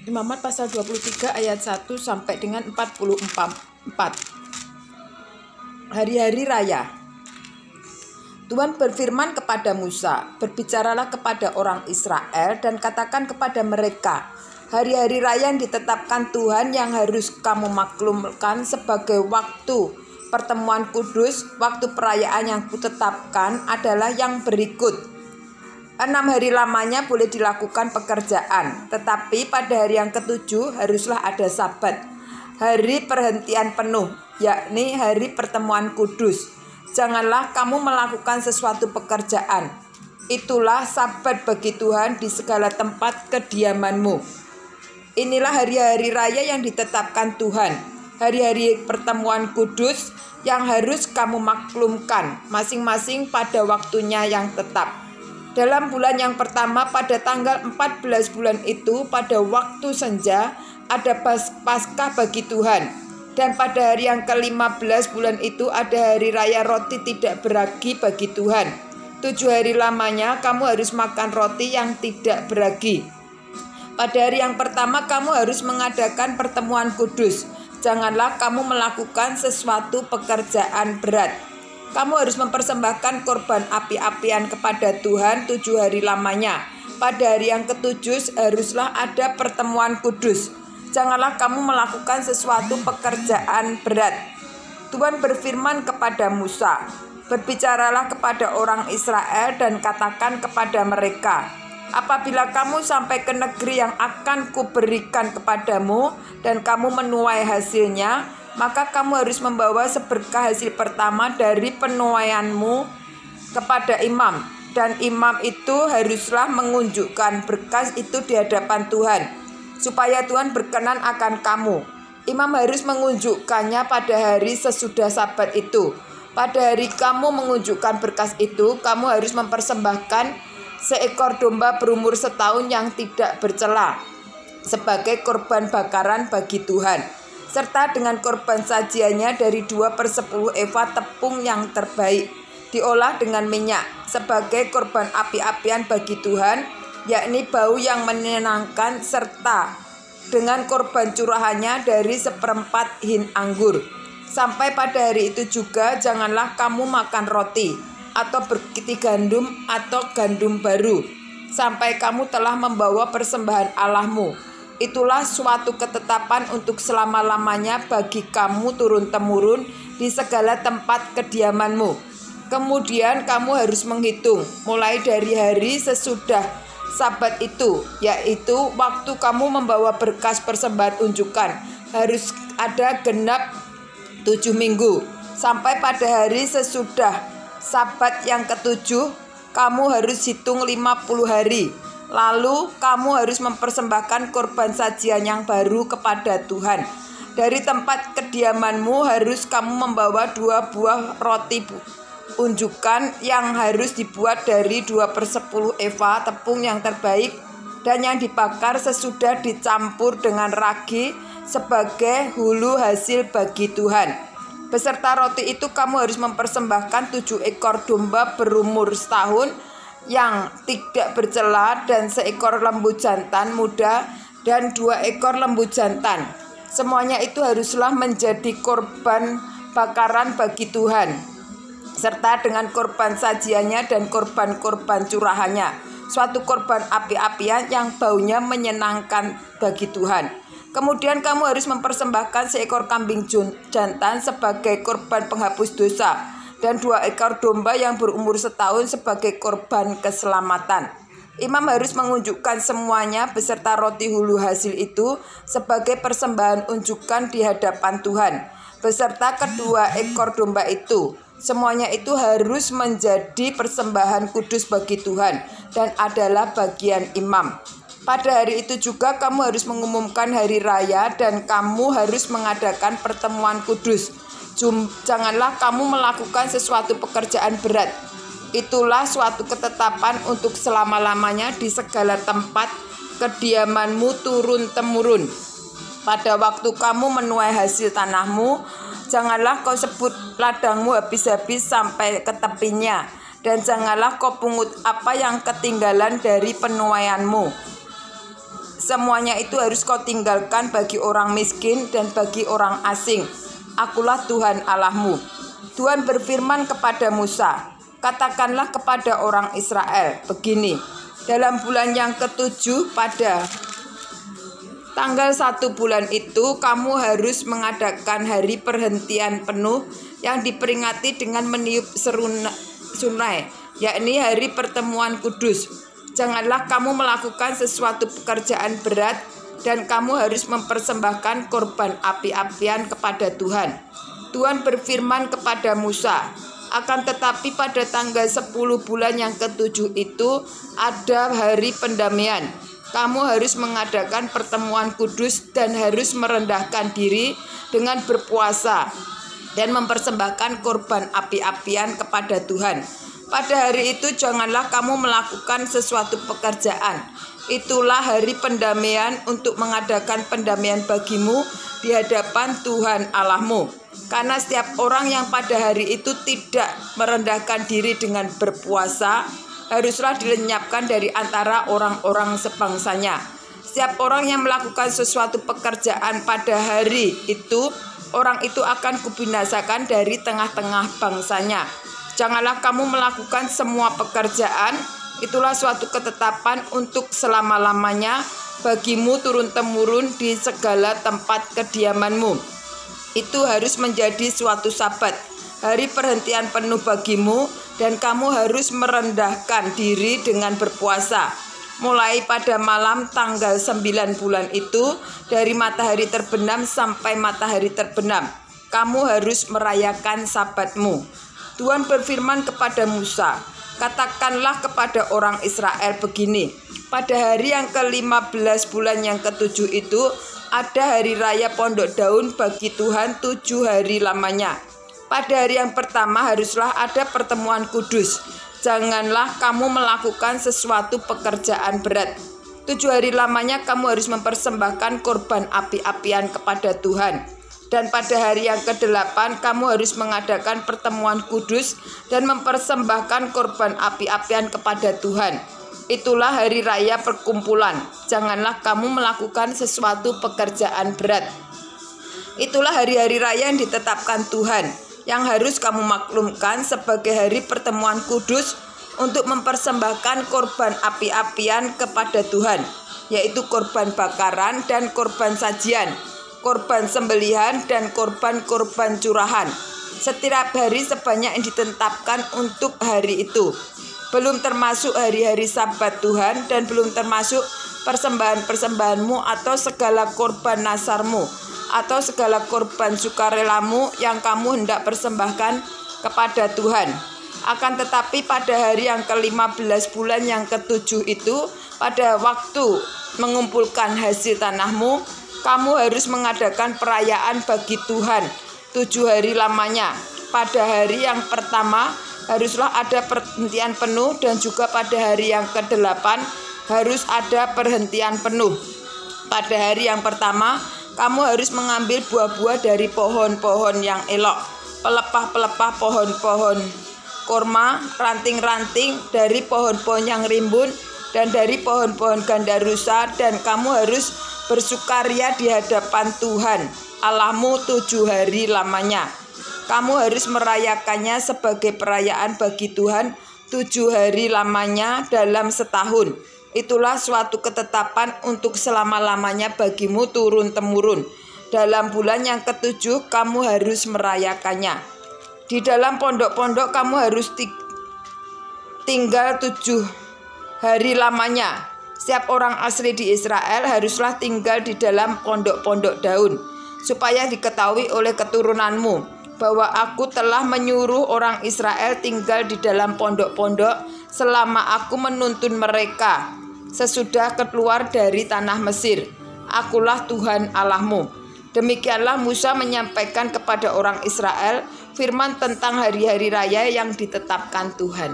Imamat pasal 23 ayat 1 sampai dengan 44. Hari-hari raya. Tuhan berfirman kepada Musa, "Berbicaralah kepada orang Israel dan katakan kepada mereka, hari-hari raya yang ditetapkan Tuhan yang harus kamu maklumkan sebagai waktu pertemuan kudus, waktu perayaan yang kutetapkan adalah yang berikut. 6 hari lamanya boleh dilakukan pekerjaan, tetapi pada hari yang ketujuh haruslah ada sabat, hari perhentian penuh, yakni hari pertemuan kudus. Janganlah kamu melakukan sesuatu pekerjaan. Itulah sabat bagi Tuhan di segala tempat kediamanmu. Inilah hari-hari raya yang ditetapkan Tuhan, hari-hari pertemuan kudus yang harus kamu maklumkan, masing-masing pada waktunya yang tetap. Dalam bulan yang pertama pada tanggal 14 bulan itu, pada waktu senja, ada Paskah bagi Tuhan. Dan pada hari yang ke-15 bulan itu ada hari raya roti tidak beragi bagi Tuhan. 7 hari lamanya kamu harus makan roti yang tidak beragi. Pada hari yang pertama kamu harus mengadakan pertemuan kudus. Janganlah kamu melakukan sesuatu pekerjaan berat. Kamu harus mempersembahkan korban api-apian kepada Tuhan 7 hari lamanya. Pada hari yang ke-7 haruslah ada pertemuan kudus. Janganlah kamu melakukan sesuatu pekerjaan berat. Tuhan berfirman kepada Musa, "Berbicaralah kepada orang Israel dan katakan kepada mereka, apabila kamu sampai ke negeri yang akan kuberikan kepadamu dan kamu menuai hasilnya, maka kamu harus membawa seberkah hasil pertama dari penuaianmu kepada imam. Dan imam itu haruslah mengunjukkan berkas itu di hadapan Tuhan, supaya Tuhan berkenan akan kamu. Imam harus mengunjukkannya pada hari sesudah sabat itu. Pada hari kamu mengunjukkan berkas itu, kamu harus mempersembahkan seekor domba berumur setahun yang tidak bercela sebagai korban bakaran bagi Tuhan, serta dengan korban sajiannya dari 2/10 eva tepung yang terbaik, diolah dengan minyak sebagai korban api-apian bagi Tuhan, yakni bau yang menyenangkan, serta dengan korban curahannya dari 1/4 hin anggur. Sampai pada hari itu juga janganlah kamu makan roti atau berkiti gandum atau gandum baru, sampai kamu telah membawa persembahan Allahmu. Itulah suatu ketetapan untuk selama-lamanya bagi kamu turun-temurun di segala tempat kediamanmu. Kemudian kamu harus menghitung mulai dari hari sesudah sabat itu, yaitu waktu kamu membawa berkas persembahan unjukan, harus ada genap 7 minggu. Sampai pada hari sesudah sabat yang ke-7, kamu harus hitung 50 hari. Lalu kamu harus mempersembahkan korban sajian yang baru kepada Tuhan. Dari tempat kediamanmu harus kamu membawa 2 buah roti unjukan yang harus dibuat dari 2/10 eva tepung yang terbaik dan yang dibakar sesudah dicampur dengan ragi sebagai hulu hasil bagi Tuhan. Beserta roti itu kamu harus mempersembahkan 7 ekor domba berumur setahun yang tidak bercela dan seekor lembu jantan muda dan 2 ekor lembu jantan. Semuanya itu haruslah menjadi korban bakaran bagi Tuhan, serta dengan korban sajiannya dan korban-korban curahannya, suatu korban api-apian yang baunya menyenangkan bagi Tuhan. Kemudian kamu harus mempersembahkan seekor kambing jantan sebagai korban penghapus dosa dan 2 ekor domba yang berumur setahun sebagai korban keselamatan. Imam harus mengunjukkan semuanya beserta roti hulu hasil itu sebagai persembahan unjukan di hadapan Tuhan, beserta kedua ekor domba itu. Semuanya itu harus menjadi persembahan kudus bagi Tuhan dan adalah bagian imam. Pada hari itu juga kamu harus mengumumkan hari raya dan kamu harus mengadakan pertemuan kudus. Janganlah kamu melakukan sesuatu pekerjaan berat. Itulah suatu ketetapan untuk selama-lamanya di segala tempat kediamanmu turun-temurun. Pada waktu kamu menuai hasil tanahmu, janganlah kau sebut ladangmu habis-habis sampai ke tepinya, dan janganlah kau pungut apa yang ketinggalan dari penuaianmu. Semuanya itu harus kau tinggalkan bagi orang miskin dan bagi orang asing. Akulah Tuhan Allahmu. Tuhan berfirman kepada Musa, katakanlah kepada orang Israel begini, dalam bulan yang ke-7 pada tanggal 1 bulan itu kamu harus mengadakan hari perhentian penuh yang diperingati dengan meniup sunai, yakni hari pertemuan kudus. Janganlah kamu melakukan sesuatu pekerjaan berat dan kamu harus mempersembahkan korban api-apian kepada Tuhan. Tuhan berfirman kepada Musa, akan tetapi pada tanggal 10 bulan yang ke-7 itu ada hari pendamaian. Kamu harus mengadakan pertemuan kudus dan harus merendahkan diri dengan berpuasa dan mempersembahkan korban api-apian kepada Tuhan. Pada hari itu janganlah kamu melakukan sesuatu pekerjaan. Itulah hari pendamaian untuk mengadakan pendamaian bagimu di hadapan Tuhan Allahmu. Karena setiap orang yang pada hari itu tidak merendahkan diri dengan berpuasa, haruslah dilenyapkan dari antara orang-orang sebangsanya. Setiap orang yang melakukan sesuatu pekerjaan pada hari itu, orang itu akan kubinasakan dari tengah-tengah bangsanya. Janganlah kamu melakukan semua pekerjaan, itulah suatu ketetapan untuk selama-lamanya bagimu turun-temurun di segala tempat kediamanmu. Itu harus menjadi suatu sabat, hari perhentian penuh bagimu, dan kamu harus merendahkan diri dengan berpuasa. Mulai pada malam tanggal 9 bulan itu, dari matahari terbenam sampai matahari terbenam, kamu harus merayakan sabatmu. Tuhan berfirman kepada Musa, katakanlah kepada orang Israel begini, pada hari yang ke-15 bulan yang ke-7 itu ada hari raya pondok daun bagi Tuhan 7 hari lamanya. Pada hari yang pertama haruslah ada pertemuan kudus. Janganlah kamu melakukan sesuatu pekerjaan berat. 7 hari lamanya kamu harus mempersembahkan korban api-apian kepada Tuhan. Dan pada hari yang ke-8 kamu harus mengadakan pertemuan kudus dan mempersembahkan korban api-apian kepada Tuhan. Itulah hari raya perkumpulan. Janganlah kamu melakukan sesuatu pekerjaan berat. Itulah hari-hari raya yang ditetapkan Tuhan, yang harus kamu maklumkan sebagai hari pertemuan kudus untuk mempersembahkan korban api-apian kepada Tuhan, yaitu korban bakaran dan korban sajian, korban sembelihan dan korban-korban curahan. Setiap hari sebanyak yang ditetapkan untuk hari itu. Belum termasuk hari-hari Sabat Tuhan dan belum termasuk persembahan-persembahanmu atau segala korban nasarmu atau segala korban sukarelamu yang kamu hendak persembahkan kepada Tuhan. Akan tetapi pada hari yang ke-15 bulan yang ke-7 itu, pada waktu mengumpulkan hasil tanahmu, kamu harus mengadakan perayaan bagi Tuhan 7 hari lamanya. Pada hari yang pertama haruslah ada perhentian penuh, dan juga pada hari yang ke-8 harus ada perhentian penuh. Pada hari yang pertama kamu harus mengambil buah-buah dari pohon-pohon yang elok, pelepah-pelepah pohon-pohon korma, ranting-ranting dari pohon-pohon yang rimbun, dan dari pohon-pohon gandarusa, dan kamu harus bersukaria di hadapan Tuhan Allahmu 7 hari lamanya. Kamu harus merayakannya sebagai perayaan bagi Tuhan 7 hari lamanya dalam setahun. Itulah suatu ketetapan untuk selama-lamanya bagimu turun-temurun. Dalam bulan yang ke-7 kamu harus merayakannya. Di dalam pondok-pondok kamu harus tinggal 7 hari lamanya. Setiap orang asli di Israel haruslah tinggal di dalam pondok-pondok daun, supaya diketahui oleh keturunanmu bahwa aku telah menyuruh orang Israel tinggal di dalam pondok-pondok selama aku menuntun mereka sesudah keluar dari tanah Mesir. Akulah Tuhan Allahmu. Demikianlah Musa menyampaikan kepada orang Israel firman tentang hari-hari raya yang ditetapkan Tuhan.